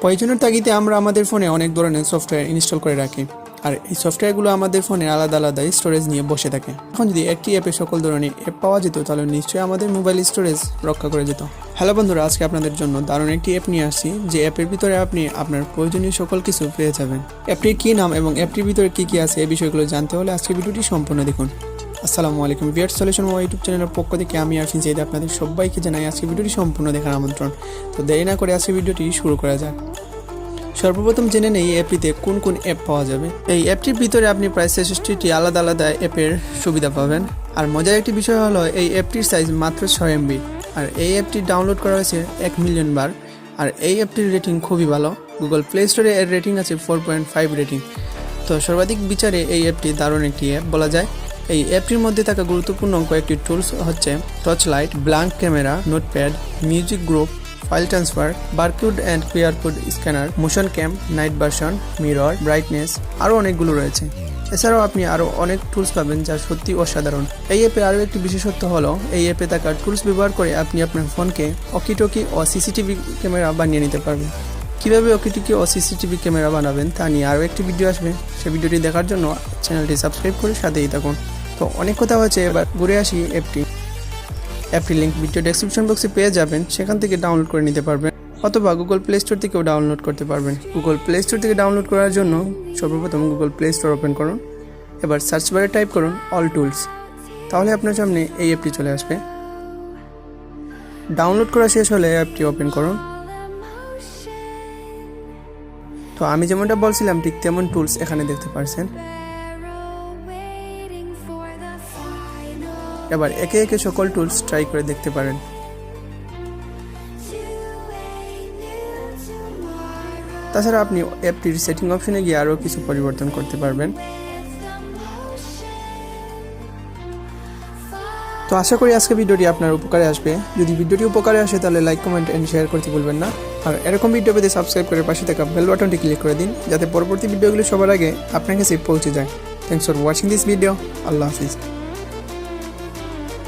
প্রয়োজনের তাগিদে আমরা আমাদের ফোনে অনেক ধরনের সফটওয়্যার ইনস্টল করে রাখি, আর এই সফটওয়্যারগুলো আমাদের ফোনে আলাদা আলাদা স্টোরেজ নিয়ে বসে থাকে। এখন যদি একটি অ্যাপে সকল ধরনের অ্যাপ পাওয়া যেত তাহলে নিশ্চয়ই আমাদের মোবাইল স্টোরেজ রক্ষা করে যেত। হ্যালো বন্ধুরা, আজকে আপনাদের জন্য দারুণ একটি অ্যাপ নিয়ে আসছি, যে অ্যাপের ভিতরে আপনি আপনার প্রয়োজনীয় সকল কিছু পেয়ে যাবেন। অ্যাপটির কী নাম এবং অ্যাপটির ভিতরে কী কী আছে এই বিষয়গুলো জানতে হলে আজকে ভিডিওটি সম্পূর্ণ দেখুন। আসসালামু আলাইকুম, ভিউয়ার্স সলিউশন ইউটিউব চ্যানেলের পক্ষ থেকে আমি আরফিনসাইদ আপনাদের সবাইকে জানাই আজকে ভিডিওটি সম্পূর্ণ দেখার আমন্ত্রণ। তো দেরি না করে আজকে ভিডিওটি শুরু করা যাক। সর্বপ্রথম জেনে নেই অ্যাপটিতে কোন কোন অ্যাপ পাওয়া যাবে। এই অ্যাপটির ভিতরে আপনি প্রায় 66টি আলাদা আলাদা অ্যাপের সুবিধা পাবেন। আর মজার একটি বিষয় হলো এই অ্যাপটির সাইজ মাত্র 6 MB, আর এই অ্যাপটি ডাউনলোড করা হয়েছে 1 মিলিয়ন বার। আর এই অ্যাপটির রেটিং খুবই ভালো, গুগল প্লে স্টোরে এর রেটিং আছে 4.5 রেটিং। তো সর্বাধিক বিচারে এই অ্যাপটি দারুণ একটি অ্যাপ বলা যায়। এই অ্যাপটির মধ্যে থাকা গুরুত্বপূর্ণ কয়েকটি টুলস হচ্ছে torch light, blank camera, notepad, music group, file transfer, barcode and QR code scanner, motion cam, night version, mirror, brightness, আরও অনেকগুলো রয়েছে। এছাড়াও আপনি আরও অনেক টুলস পাবেন যা সত্যি অসাধারণ। এই অ্যাপে আরও একটি বিশেষত্ব হলো এই অ্যাপে থাকা টুলস ব্যবহার করে আপনি আপনার ফোনকে ওয়াকিটকি ও সিসিটিভি ক্যামেরা বানিয়ে নিতে পারবেন। কীভাবে ওয়াকিটকি ও সিসিটিভি ক্যামেরা বানাবেন তা নিয়ে আরও একটি ভিডিও আসবে, সেই ভিডিওটি দেখার জন্য চ্যানেলটি সাবস্ক্রাইব করে সাথেই থাকুন। তো অনেক কথা হচ্ছে, এবার ঘুরে আসি অ্যাপটির লিঙ্ক ভিডিও ডেসক্রিপশন বক্সে পেয়ে যাবেন, সেখান থেকে ডাউনলোড করে নিতে পারবেন, অথবা গুগল প্লে স্টোর থেকেও ডাউনলোড করতে পারবেন। গুগল প্লে স্টোর থেকে ডাউনলোড করার জন্য সর্বপ্রথম গুগল প্লে স্টোর ওপেন করুন। এবার সার্চ বারে টাইপ করুন অল টুলস, তাহলে আপনার সামনে এই অ্যাপটি চলে আসবে। ডাউনলোড করা শেষ হলে অ্যাপটি ওপেন করুন। তো আমি যেমনটা বলছিলাম ঠিক তেমন টুলস এখানে দেখতে পাচ্ছেন। এবার একে একে সকল টুলস ট্রাই করে দেখতে পারেন। তাছাড়া আপনি অ্যাপটির সেটিং অপশনে গিয়ে আরও কিছু পরিবর্তন করতে পারবেন। তো আশা করি আজকে ভিডিওটি আপনার উপকারে আসবে। যদি ভিডিওটি উপকারে আসে তাহলে লাইক, কমেন্ট এন্ড শেয়ার করতে ভুলবেন না। আর এরকম ভিডিও পেতে সাবস্ক্রাইব করে পাশে থাকা বেল বাটনটি ক্লিক করে দিন, যাতে পরবর্তী ভিডিওগুলো সবার আগে আপনার কাছে পৌঁছে যায়। Thanks for watching this video. Allah Hafiz.